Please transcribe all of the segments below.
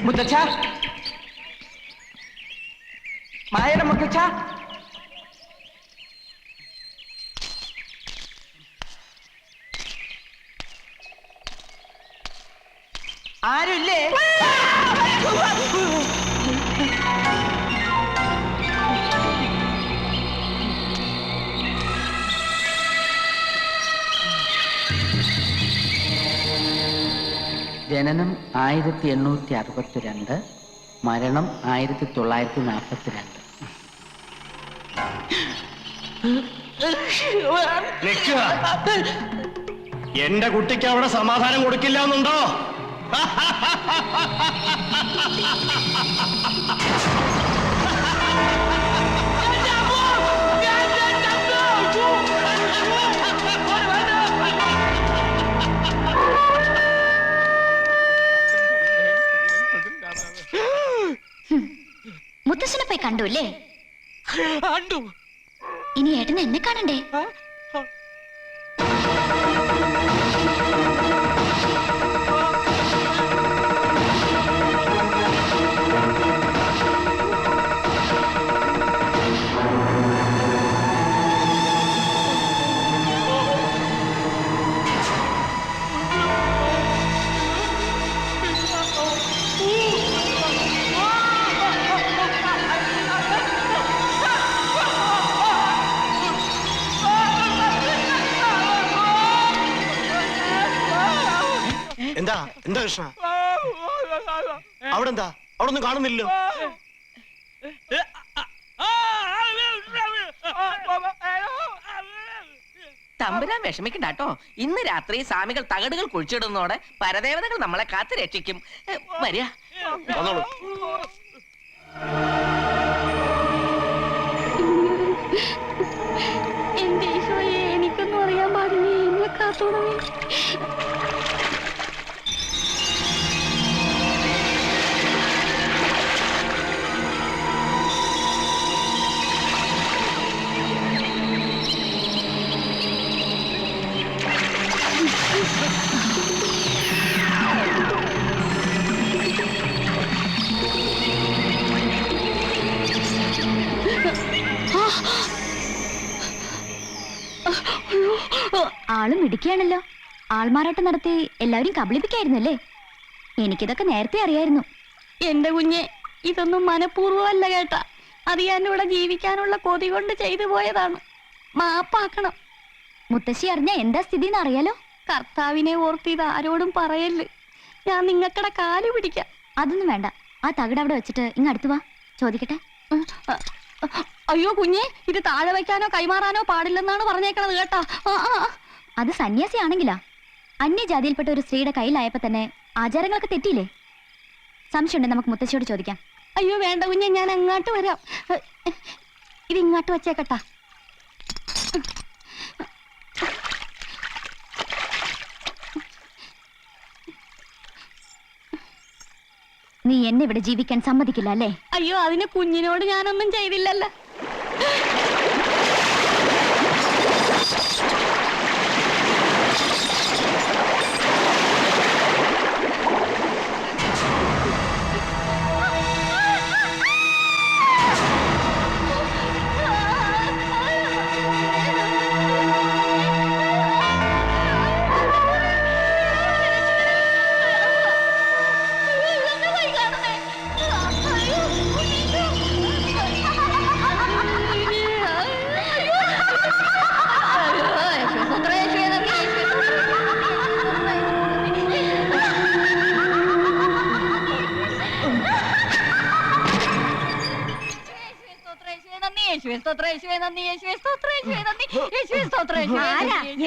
മുത്തച്ഛ, മായയുടെ മുത്തച്ഛ, ആരുമില്ലേ? ജനനം 1862, മരണം 1942. എന്റെ കുട്ടിക്ക് അവിടെ സമാധാനം കൊടുക്കില്ല എന്നുണ്ടോ? മുത്തശ്ശനെ പോയി കണ്ടു അല്ലേ? ഇനി ഏട്ടന് എന്നെ കാണണ്ടേ? എന്താ എന്താ കൃഷ്ണ? അവിടെ എന്താ? അവിടെ ഒന്നും കാണുന്നില്ലല്ലോ. തമ്പുരാൻ വിഷമിക്കണ്ടാട്ടോ. ഇന്ന് രാത്രി സ്വാമികൾ തകടുകൾ കുഴിച്ചിടുന്നതോടെ പരദേവതകൾ നമ്മളെ കാത്തു രക്ഷിക്കും. വരിക. എന്റെ ഈശോയെ, എനിക്കൊന്നും അറിയാൻ പാടില്ലേ, എന്നെ കാത്തോളമേ. ആളും ഇടുക്കിയാണല്ലോ. ആൾമാറാട്ടം നടത്തി എല്ലാവരും കബളിപ്പിക്കായിരുന്നല്ലേ? എനിക്കിതൊക്കെ നേരത്തെ അറിയായിരുന്നു. എന്റെ കുഞ്ഞെ, ഇതൊന്നും മനഃപൂർവ്വമല്ല കേട്ടാ. അറിയാൻ്റെ കൂടെ ജീവിക്കാനുള്ള കൊതി കൊണ്ട് ചെയ്തു പോയതാണ്. മാപ്പാക്കണം. മുത്തശ്ശി അറിഞ്ഞ എന്താ സ്ഥിതി എന്ന് അറിയാലോ. കർത്താവിനെ ഓർത്ത് ഇത് ആരോടും പറയല്. ഞാൻ നിങ്ങക്കടെ കാല് പിടിക്കാം. അതൊന്നും വേണ്ട. ആ തകിട് അവിടെ വെച്ചിട്ട് ഇങ്ങ് അടുത്ത് വാ, ചോദിക്കട്ടെ. അയ്യോ കുഞ്ഞെ, ഇത് താഴെ വയ്ക്കാനോ കൈമാറാനോ പാടില്ലെന്നാണ് പറഞ്ഞേക്കണത് കേട്ടാ. അത് സന്യാസിയാണെങ്കിലാ. അന്യജാതിയിൽപ്പെട്ട ഒരു സ്ത്രീയുടെ കയ്യിലായപ്പോ തന്നെ ആചാരങ്ങളൊക്കെ തെറ്റിയില്ലേ? സംശയമുണ്ട്, നമുക്ക് മുത്തശ്ശിയോട് ചോദിക്കാം. അയ്യോ വേണ്ട കുഞ്ഞെ, ഞാൻ അങ്ങോട്ട് വരാം. ഇത് ഇങ്ങോട്ട് വച്ചേക്കട്ടാ. നീ എന്നെ ഇവിടെ ജീവിക്കാൻ സമ്മതിക്കില്ല അല്ലേ? അയ്യോ, അതിന് കുഞ്ഞിനോട് ഞാനൊന്നും ചെയ്തില്ലല്ലോ.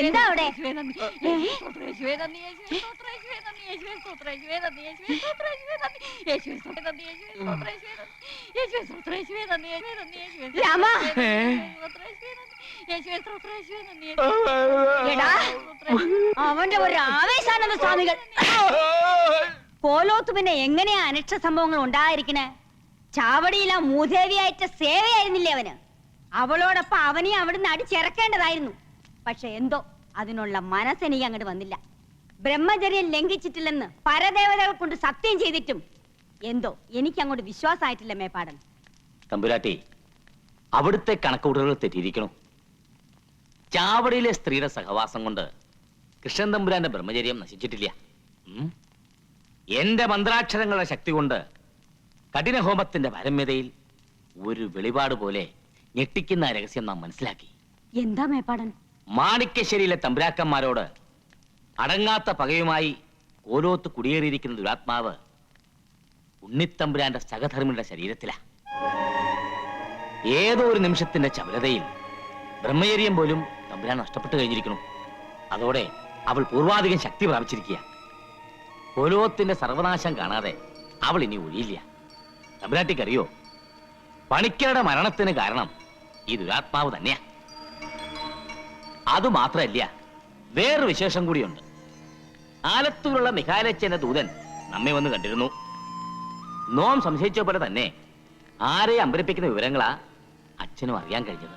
എന്താ അവിടെ? അവന്റെ ഒരു ആവേശാനന്ദ സ്വാമികൾ. കോലോത്ത് പിന്നെ എങ്ങനെയാ അനിഷ്ട സംഭവങ്ങൾ ഉണ്ടായിരിക്കണേ? ചാവടിയില മൂദേവിയായിട്ട് സേവയായിരുന്നില്ലേ അവന്? അവളോടൊപ്പം അവനെ അവിടുന്ന് അടിച്ചിറക്കേണ്ടതായിരുന്നു. പക്ഷെ എന്തോ അതിനുള്ള മനസ്സെനിക്ക് അങ്ങോട്ട് വന്നില്ല. ബ്രഹ്മചര്യം ലംഘിച്ചിട്ടില്ലെന്ന് പരദേവതകൾ കൊണ്ട് സത്യം ചെയ്തിട്ടും എന്തോ എനിക്ക് അങ്ങോട്ട് വിശ്വാസമായിട്ടില്ല മേപ്പാടൻ. തമ്പുരാട്ടി, അവിടുത്തെ കണക്കുകൂട്ടലുകൾ തെറ്റിയിരിക്കണം. ചാവടിയിലെ സ്ത്രീയുടെ സഹവാസം കൊണ്ട് കൃഷ്ണൻ തമ്പുരാന്റെ ബ്രഹ്മചര്യം നശിച്ചിട്ടില്ല. എന്റെ മന്ത്രാക്ഷരങ്ങളുടെ ശക്തി കൊണ്ട് കഠിനഹോമത്തിന്റെ പരമ്യതയിൽ ഒരു വെളിപാട് പോലെ ഞെട്ടിക്കുന്ന രഹസ്യം നാം മനസ്സിലാക്കി. എന്താ മേപ്പാടൻ? മാണിക്യശ്ശേരിയിലെ തമ്പുരാക്കന്മാരോട് അടങ്ങാത്ത പകയുമായി ഓരോത്ത് കുടിയേറിയിരിക്കുന്ന ദുരാത്മാവ് ഉണ്ണിത്തമ്പുരാന്റെ സഹധർമ്മിയുടെ ശരീരത്തിലാ. ഏതോ ഒരു നിമിഷത്തിന്റെ ചപലതയിൽ ബ്രഹ്മചര്യം പോലും തമ്പുരാൻ നഷ്ടപ്പെട്ടു കഴിഞ്ഞിരിക്കുന്നു. അതോടെ അവൾ പൂർവാധികം ശക്തി പ്രാപിച്ചിരിക്കുക. ഓരോത്തിന്റെ സർവനാശം കാണാതെ അവൾ ഇനി ഒഴിയില്ല. തമ്പുരാട്ടിക്കറിയോ, പണിക്കരുടെ മരണത്തിന് കാരണം ഈ ദുരാത്മാവ് തന്നെയാ. അതുമാത്രമല്ല, വേറൊരു വിശേഷം കൂടിയുണ്ട്. ആലത്തൂരുള്ള മിഖാലച്ചന്റെ ദൂതൻ നമ്മെ വന്ന് കണ്ടിരുന്നു. നോം സംശയിച്ച പോലെ തന്നെ ആരെ അമ്പരിപ്പിക്കുന്ന വിവരങ്ങളാ അച്ഛനും അറിയാൻ കഴിഞ്ഞത്.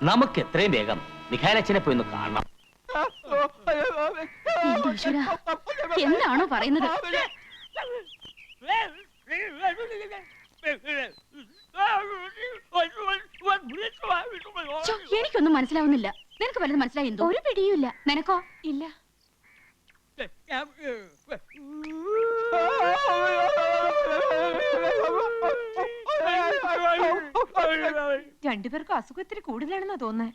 നമുക്ക് എത്രയും വേഗം മിഖാലച്ചനെ പോയി ഒന്ന് കാണണം. എന്റെ ഈശ്വരാ, എന്താണോ പറയുന്നത്? ഛോ, എനിക്കൊന്നും മനസ്സിലാവുന്നില്ല. നിനക്ക് വല്ലതും മനസ്സിലായി? എന്തോ ഒരു പിടിയുമില്ല. നിനക്കോ? ഇല്ല. രണ്ടുപേർക്കും അസുഖത്തിന് കൂടുതലാണെന്നാ തോന്നുന്നേ.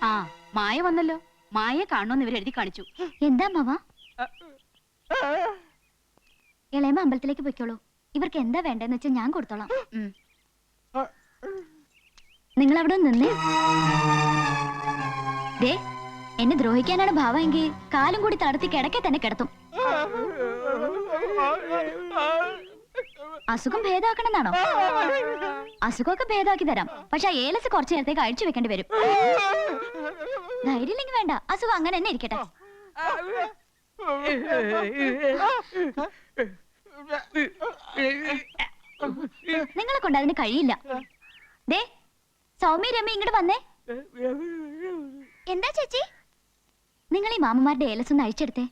ആ, മായ വന്നല്ലോ. മായയെ കാണണമെന്ന് ഇവർ എഴുതി കാണിച്ചു. എന്താ മാവാ? ഇളയമ്മ അമ്പലത്തിലേക്ക് പോയിക്കോളൂ. ഇവർക്ക് എന്താ വേണ്ടെന്ന് വെച്ചാൽ ഞാൻ കൊടുത്തോളാം. നിങ്ങൾ അവിടെ നിന്നേ. ദേ, എന്നെ ദ്രോഹിക്കാനാണ് ഭാവമെങ്കിൽ കാലും കൂടി തടത്തി കിടക്കെ തന്നെ കിടത്തും. അസുഖം ഭേദാക്കണമെന്നാണോ? അസുഖമൊക്കെ ഭേദാക്കി തരാം. പക്ഷെ ആ ഏലസ് കുറച്ചു നേരത്തേക്ക് അഴിച്ചു വെക്കേണ്ടി വരും. ധൈര്യമില്ലെങ്കിൽ വേണ്ട, അസുഖം അങ്ങനെ തന്നെ ഇരിക്കട്ടെ. നിങ്ങളെ കൊണ്ട് അതിന് കഴിയില്ല. ദേ, സൗമ്യ രമ്യ ഇങ്ങോട്ട് വന്നേ. എന്താ ചേച്ചി? നിങ്ങൾ ഈ മാമന്മാരുടെ ഏലസ് ഒന്ന് അഴിച്ചെടുത്തേ.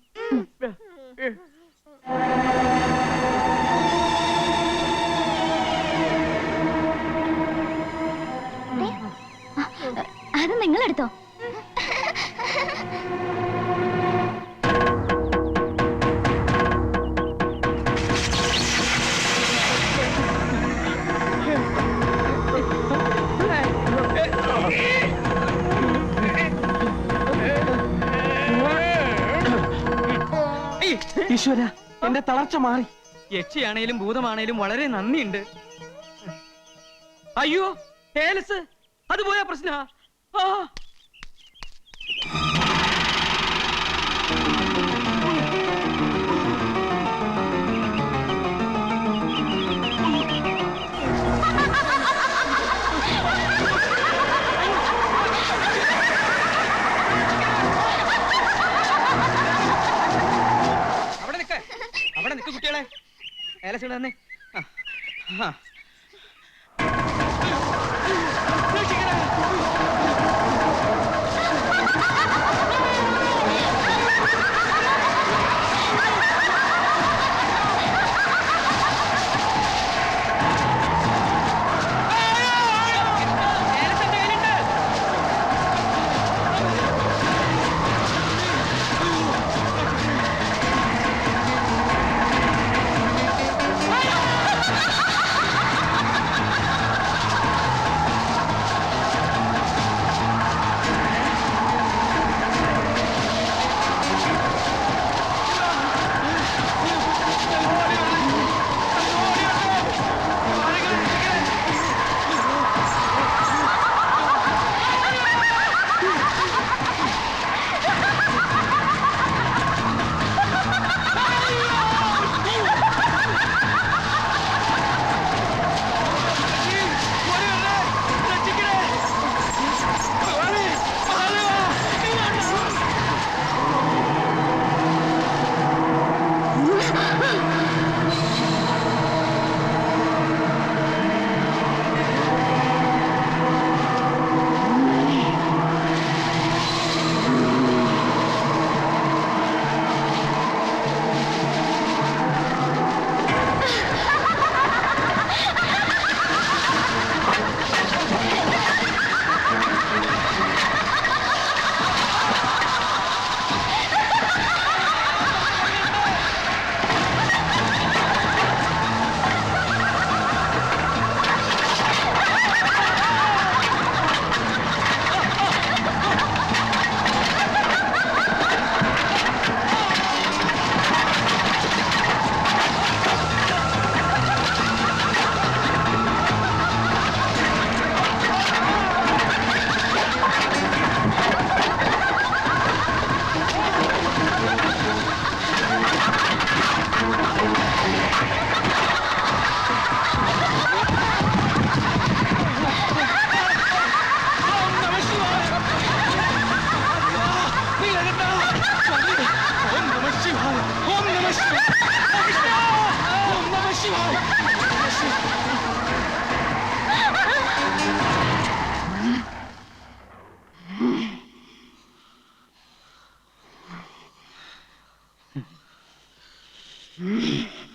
അത് നിങ്ങളെടുത്തോ. ഈശ്വര, എന്റെ തളർച്ച മാറി. യക്ഷിയാണേലും ഭൂതമാണേലും വളരെ നന്ദിയുണ്ട്. അയ്യോ, ഏലസ് അത് പോയാ പ്രശ്ന. അവിടെ നിൽക്ക് കുട്ടികളെ. ഏലസ് ഇവിടെ തന്നെ. ആ